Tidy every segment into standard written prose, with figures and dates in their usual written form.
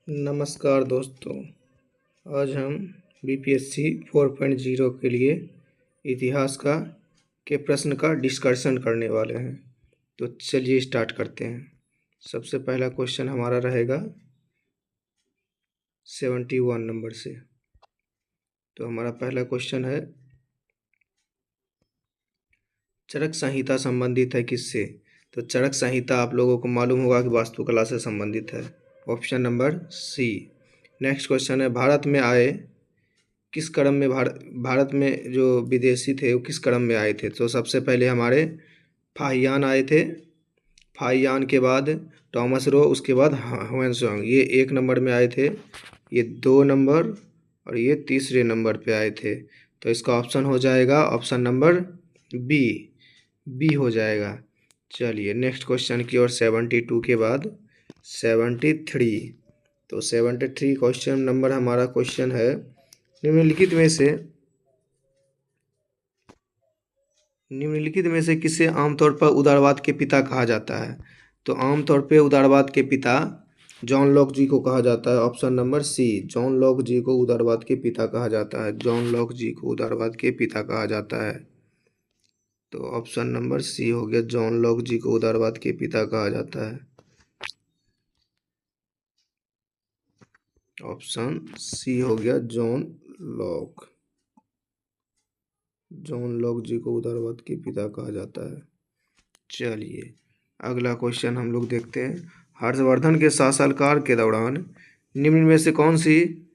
नमस्कार दोस्तों। आज हम बीपीएससी 4.0 के लिए इतिहास के प्रश्न का डिस्कशन करने वाले हैं। तो चलिए स्टार्ट करते हैं। सबसे पहला क्वेश्चन हमारा रहेगा 71 नंबर से। तो हमारा पहला क्वेश्चन है, चरक संहिता संबंधित है किससे? तो चरक संहिता आप लोगों को मालूम होगा कि वास्तुकला से संबंधित है। Option number C. Next question है, भारत में आए किस क्रम में भारत में जो विदेशी थे वो किस क्रम में आए थे? तो सबसे पहले हमारे फाहियान आए थे। फाहियान के बाद टॉमस रो, उसके बाद ह्वेनसांग। ये 1 नंबर में आए थे, ये 2 नंबर और ये तीसरे नंबर पे आए थे। तो इसका ऑप्शन हो जाएगा ऑप्शन नंबर बी हो जाएगा। चलिए नेक्स्ट क्वेश्चन की ओर। 72 के बाद 73। तो 73 क्वेश्चन नंबर हमारा क्वेश्चन है, निम्नलिखित में से किसे आमतौर पर उदारवाद के पिता कहा जाता है? तो आमतौर पे उदारवाद के पिता जॉन लॉक जी को कहा जाता है। Option number C, John Locke ji को उदारवाद के पिता कहा जाता है। जॉन लॉक जी को उदारवाद के पिता कहा जाता है। तो ऑप्शन नंबर सी हो गया, जॉन लॉक जी को उदारवाद के पिता कहा जाता है। ऑप्शन सी हो गया, जॉन लॉक जी को उदारवाद के पिता कहा जाता है। चलिए अगला क्वेश्चन हम लोग देखते हैं। हर्षवर्धन के शासनकाल के दौरान निम्न में से कौन सी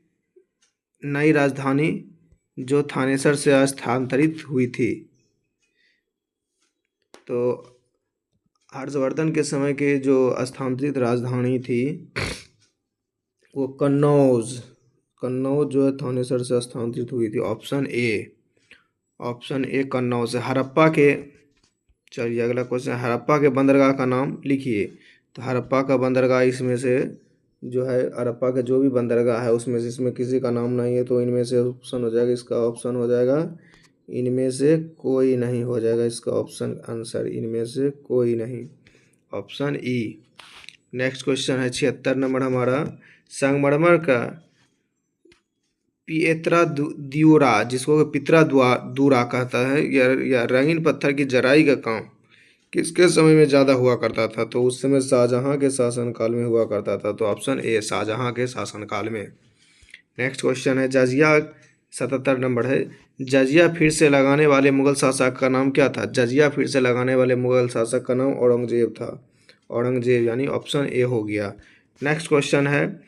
नई राजधानी जो थानेसर से स्थानांतरित हुई थी? तो हर्षवर्धन के समय के जो स्थानांतरित राजधानी थी वो कन्नौज जो है थानेसर से स्थानांतरित हुई थी। ऑप्शन ए कन्नौज से। हड़प्पा के, चलिए अगला क्वेश्चन, हड़प्पा के बंदरगाह का नाम लिखिए। तो हड़प्पा का बंदरगाह इसमें से जो है, हड़प्पा का जो भी बंदरगाह है उसमें से इसमें किसी का नाम नहीं है, तो इनमें से ऑप्शन हो जाएगा, इसका ऑप्शन हो जाएगा इनमें से कोई नहीं हो जाएगा। इसका ऑप्शन आंसर इनमें से कोई नहीं, ऑप्शन ई। नेक्स्ट क्वेश्चन है 76 नंबर हमारा, संगमरमर का पिएत्रा द्यूरा, जिसको पित्रा दूरा कहता है, या रंगीन पत्थर की जराई का काम किसके समय में ज़्यादा हुआ करता था? तो उस समय शाहजहां के शासनकाल में हुआ करता था। तो ऑप्शन ए, शाहजहां के शासनकाल में। नेक्स्ट क्वेश्चन है, जजिया 77 नंबर है, जजिया फिर से लगाने वाले मुगल शासक का नाम क्या था? जजिया फिर से लगाने वाले मुगल शासक का नाम औरंगजेब था। औरंगजेब, यानी ऑप्शन ए हो गया। नेक्स्ट क्वेश्चन है,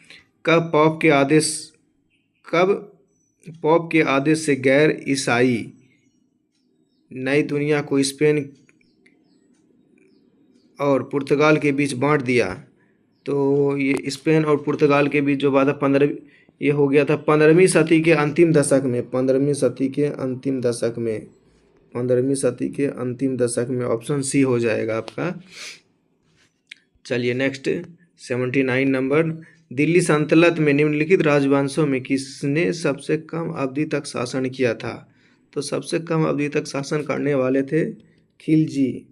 कब पॉप के आदेश से गैर ईसाई नई दुनिया को स्पेन और पुर्तगाल के बीच बांट दिया? तो ये स्पेन और पुर्तगाल के बीच जो वादा 15 ये हो गया था 15वीं सदी के अंतिम दशक में। 15वीं सदी के अंतिम दशक में ऑप्शन सी हो जाएगा आपका। चलिए नेक्स्ट 79 नंबर, दिल्ली सल्तनत में निम्नलिखित राजवंशों में किसने सबसे कम अवधि तक शासन किया था? तो सबसे कम अवधि तक शासन करने वाले थे खिलजी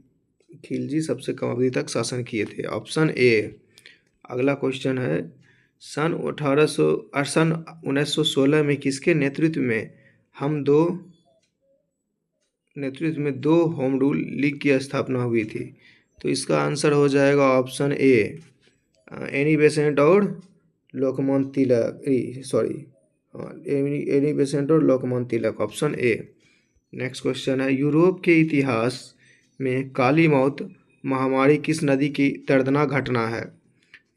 सबसे कम अवधि तक शासन किए थे। Option A. अगला क्वेश्चन है, सन 1916 में किसके नेतृत्व में दो होम रूल लीग की स्थापना हुई थी? तो इसका आंसर हो जाएगा ऑप्शन ए, एनी बेसेंट और लोकमान तिलक, एनी बेसेंट और लोकमान तिलक, ऑप्शन ए। नेक्स्ट क्वेश्चन है, यूरोप के इतिहास में काली मौत महामारी किस नदी की दर्दनाक घटना है?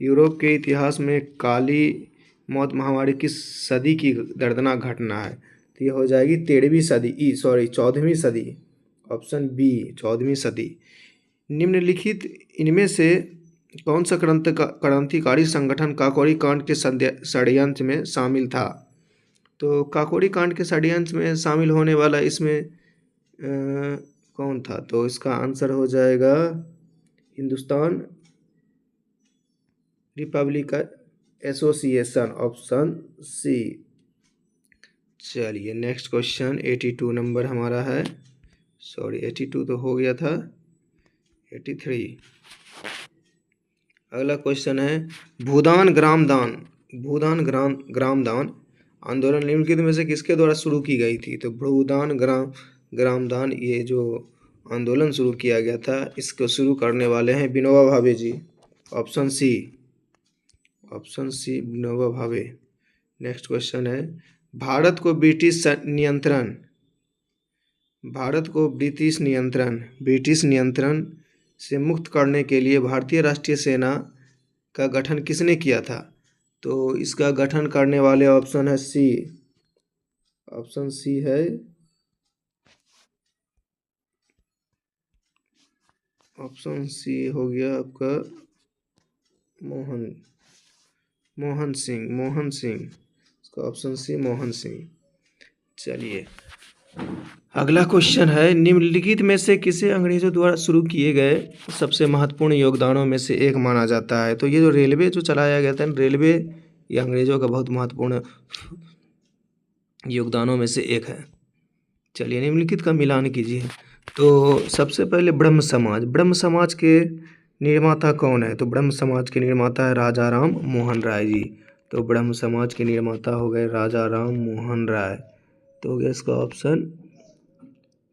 यूरोप के इतिहास में काली मौत महामारी किस सदी की दर्दनाक घटना है? तो ये हो जाएगी 14वीं सदी, ऑप्शन बी 14वीं सदी। निम्नलिखित इनमें से कौन सा क्रांतिकारी संगठन काकोरी कांड के षड्यंत्र में शामिल था? तो काकोरी कांड के षड्यंत्र में शामिल होने वाला इसमें कौन था? तो इसका आंसर हो जाएगा Hindustan republican association, option C. चलिए नेक्स्ट क्वेश्चन 82 नंबर हमारा है, 82 तो हो गया था, 83। अगला क्वेश्चन है, भूदान ग्रामदान भूदान ग्रामदान आंदोलन निम्नलिखित में से किसके द्वारा शुरू की गई थी? तो भूदान ग्रामदान ये जो आंदोलन शुरू किया गया था, इसको शुरू करने वाले हैं विनोबा भावे जी। Option C Vinoba Bhave. Next question है, भारत को ब्रिटिश नियंत्रण से मुक्त करने के लिए भारतीय राष्ट्रीय सेना का गठन किसने किया था? तो इसका गठन करने वाले ऑप्शन सी है ऑप्शन सी हो गया आपका मोहन सिंह। इसका ऑप्शन सी मोहन सिंह। चलिए अगला क्वेश्चन है, निम्नलिखित में से किसे अंग्रेजों द्वारा शुरू किए गए सबसे महत्वपूर्ण योगदानों में से एक माना जाता है? तो ये जो रेलवे जो चलाया गया था, रेलवे ये अंग्रेजों का बहुत महत्वपूर्ण योगदानों में से एक है। चलिए निम्नलिखित का मिलान कीजिए। तो सबसे पहले ब्रह्म समाज के निर्माता कौन है? तो ब्रह्म समाज के निर्माता है राजा राम मोहन राय जी। तो ब्रह्म समाज के निर्माता हो गए राजा राम मोहन राय। तो हो गया इसका ऑप्शन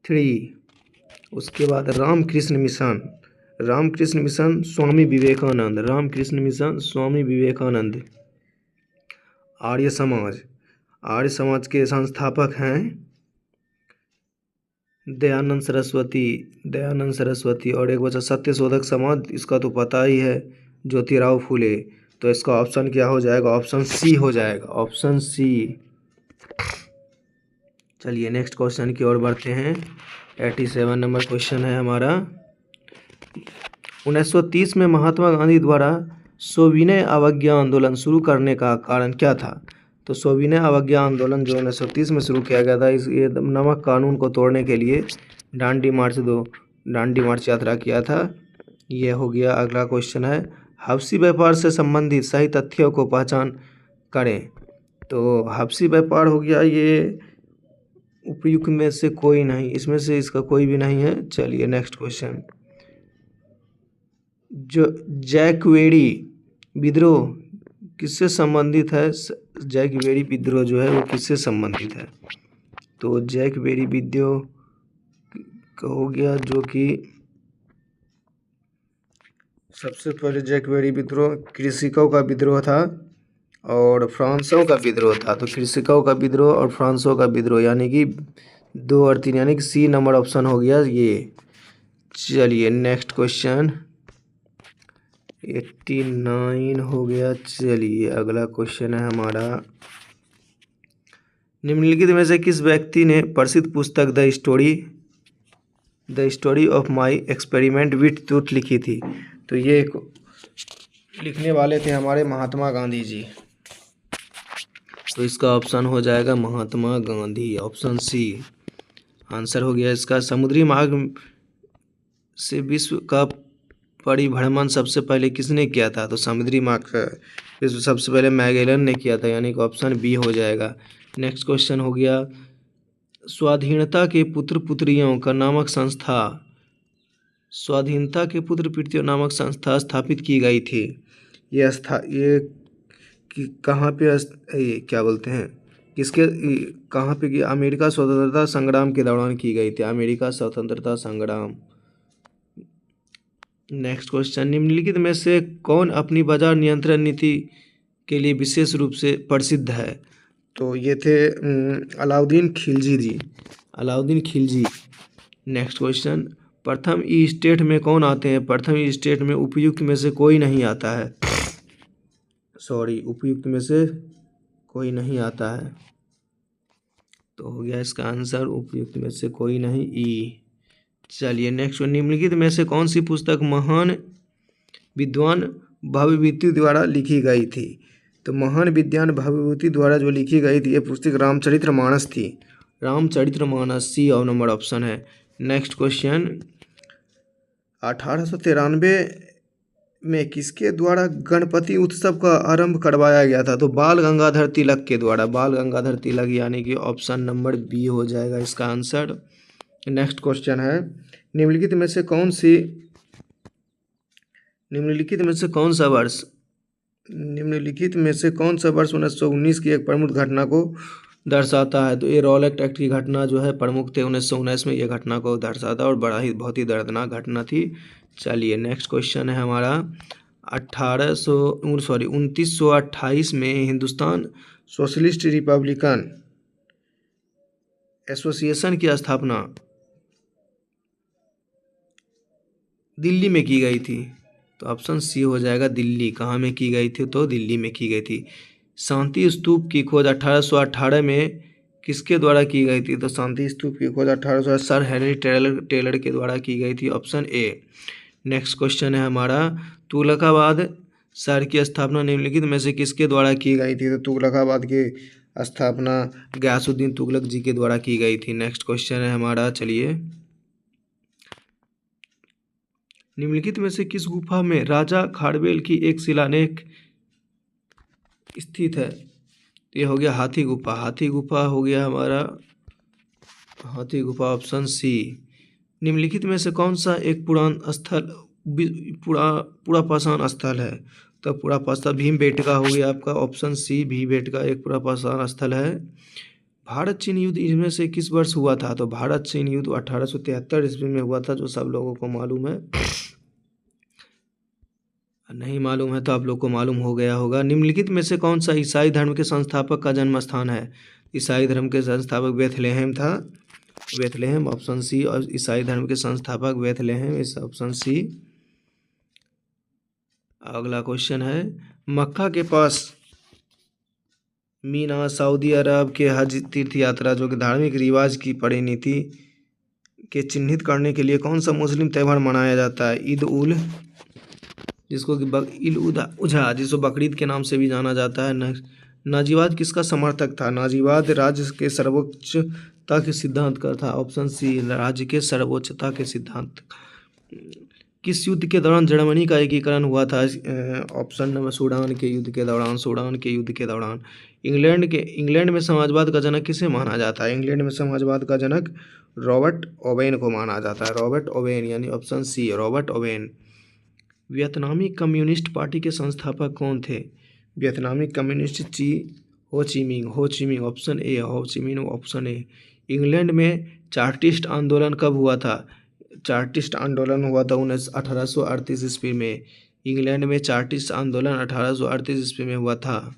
3। उसके बाद रामकृष्ण मिशन स्वामी विवेकानंद। आर्य समाज के संस्थापक हैं दयानंद सरस्वती। और एक बचा सत्यशोधक समाज, इसका तो पता ही है, ज्योतिराव फूले। तो इसका ऑप्शन क्या हो जाएगा? ऑप्शन सी हो जाएगा, ऑप्शन सी। चलिए नेक्स्ट क्वेश्चन की ओर बढ़ते हैं। 87 नंबर क्वेश्चन है हमारा, 1930 में महात्मा गांधी द्वारा सविनय अवज्ञा आंदोलन शुरू करने का कारण क्या था? तो सविनय अवज्ञा आंदोलन जो 1930 में शुरू किया गया था, ये नमक कानून को तोड़ने के लिए दांडी मार्च यात्रा किया था। ये हो गया। अगला क्वेश्चन है, हबसी व्यापार से संबंधित सही तथ्यों को पहचान करें। तो हबसी व्यापार हो गया, ये उपयुक्त में से कोई नहीं, इसमें से इसका कोई भी नहीं है। चलिए नेक्स्ट क्वेश्चन, जो जैकवेरी विद्रोह किससे संबंधित है? जैकवेरी विद्रोह जो है वो किससे संबंधित है? तो जैकवेरी विद्रोह हो गया जो कि सबसे पहले जैकवेरी विद्रोह कृषकों का विद्रोह था और फ्रांसों का विद्रोह था। तो कृषकों का विद्रोह और फ्रांसों का विद्रोह, यानी कि 2 और 3, यानी कि सी नंबर ऑप्शन हो गया ये। चलिए नेक्स्ट क्वेश्चन 89 हो गया। चलिए अगला क्वेश्चन है हमारा, निम्नलिखित में से किस व्यक्ति ने प्रसिद्ध पुस्तक the story of my experiment with truth लिखी थी? तो ये लिखने वाले थे हमारे महात्मा गांधी जी। तो इसका ऑप्शन हो जाएगा Mahatma Gandhi, option C answer हो गया इसका। समुद्री मार्ग से विश्व का परिभ्रमण सबसे पहले किसने किया था? तो समुद्री मार्ग का सबसे पहले मैगेलन ने किया था, यानी कि ऑप्शन बी हो जाएगा। नेक्स्ट क्वेश्चन हो गया, स्वाधीनता के पुत्र पुत्रियों नामक संस्था स्थापित की गई थी। ये कहाँ पे ये क्या बोलते हैं, कहाँ पे की? अमेरिका स्वतंत्रता संग्राम के दौरान की गई थी, अमेरिका स्वतंत्रता संग्राम। नेक्स्ट क्वेश्चन, निम्नलिखित में से कौन अपनी बाजार नियंत्रण नीति के लिए विशेष रूप से प्रसिद्ध है? तो ये थे अलाउद्दीन खिलजी। नेक्स्ट क्वेश्चन, प्रथम ई स्टेट में कौन आते हैं? प्रथम ई स्टेट में उपयुक्त में से कोई नहीं आता है। उपयुक्त में से कोई नहीं आता है। तो हो गया इसका आंसर, उपयुक्त में से कोई नहीं, ई। चलिए नेक्स्ट, निम्नलिखित में से कौन सी पुस्तक महान विद्वान भवभूति द्वारा लिखी गई थी? तो महान विद्वान भवभूति द्वारा जो लिखी गई थी ये पुस्तक रामचरितमानस थी, सी और नंबर ऑप्शन है। नेक्स्ट क्वेश्चन, 1893 में किसके द्वारा गणपति उत्सव का आरंभ करवाया गया था? तो बाल गंगाधर तिलक के द्वारा, यानी कि ऑप्शन नंबर बी हो जाएगा इसका आंसर। नेक्स्ट क्वेश्चन है, निम्नलिखित में से कौन सा वर्ष निम्नलिखित में से कौन सा वर्ष 1919 की एक प्रमुख घटना को दर्शाता है? तो ये रॉलेट एक्ट की घटना जो है प्रमुख थे 1919 में, ये घटना को दर्शाता और बहुत ही दर्दनाक घटना थी। चलिए नेक्स्ट क्वेश्चन है हमारा 1928 में हिंदुस्तान सोशलिस्ट रिपब्लिकन एसोसिएशन की स्थापना दिल्ली में की गई थी। तो ऑप्शन सी हो जाएगा दिल्ली। कहाँ में की गई थी? तो दिल्ली में की गई थी। शांति स्तूप की खोज 1818 में किसके द्वारा की गई थी? तो शांति स्तूप की खोज 1800 सर हेनरी टेलर के द्वारा की गई थी। Option A. नेक्स्ट क्वेश्चन है हमारा तुगलकाबाद शहर की स्थापना निम्नलिखित में से किसके द्वारा की गई थी? तो तुगलकाबाद की स्थापना गयासुद्दीन तुगलक जी के द्वारा की गई थी। नेक्स्ट क्वेश्चन है हमारा, चलिए, निम्नलिखित में से किस गुफा में राजा खारवेल की एक शिलालेख स्थित है? ये हो गया हाथी गुफा। हाथी गुफा हो गया हमारा हाथी गुफा, ऑप्शन सी। निम्नलिखित में से कौन सा एक पुरापाषाण स्थल है? तो पुरापाषाण भीमबेटका हो गया आपका, ऑप्शन सी भीमबेटका एक पुरापाषाण स्थल है। भारत चीन युद्ध इनमें से किस वर्ष हुआ था? तो भारत चीन युद्ध 1873 ईस्वी में हुआ था, जो सब लोगों को मालूम है। नहीं मालूम है तो आप लोग को मालूम हो गया होगा। निम्नलिखित में से कौन सा ईसाई धर्म के संस्थापक का जन्म स्थान है? ईसाई धर्म के संस्थापक बेथलेहम था, बेथलेहम, ऑप्शन सी। और ईसाई धर्म के संस्थापक बेथलेहम, इस ऑप्शन सी। अगला क्वेश्चन है मक्का के पास मीना सऊदी अरब के हज तीर्थ यात्रा जो कि धार्मिक रिवाज की परिणति के चिन्हित करने के लिए कौन सा मुस्लिम त्यौहार मनाया जाता है? ईद उल जिसको कि ईद उल अजहा, जिसको बकरीद के नाम से भी जाना जाता है। नाजीवाद किसका समर्थक था? नाजीवाद राज्य के सर्वोच्चता के सिद्धांत का था, ऑप्शन सी राज्य के सर्वोच्चता के सिद्धांत। किस युद्ध के दौरान जर्मनी का एकीकरण हुआ था? ऑप्शन नंबर सूडान के युद्ध के दौरान, सूडान के युद्ध के दौरान। इंग्लैंड में समाजवाद का जनक किसे माना जाता है? इंग्लैंड में समाजवाद का जनक रॉबर्ट ओवेन को माना जाता है, रॉबर्ट ओवेन, यानी ऑप्शन सी रॉबर्ट ओवेन। वियतनामी कम्युनिस्ट पार्टी के संस्थापक कौन थे? वियतनामी कम्युनिस्ट हो ची मिंग, ऑप्शन ए, हो ची मिंग, ऑप्शन ए। इंग्लैंड में चार्टिस्ट आंदोलन कब हुआ था? चार्टिस्ट आंदोलन हुआ था 1838 ईस्वी में। इंग्लैंड में चार्टिस्ट आंदोलन 1838 ईस्वी में हुआ था।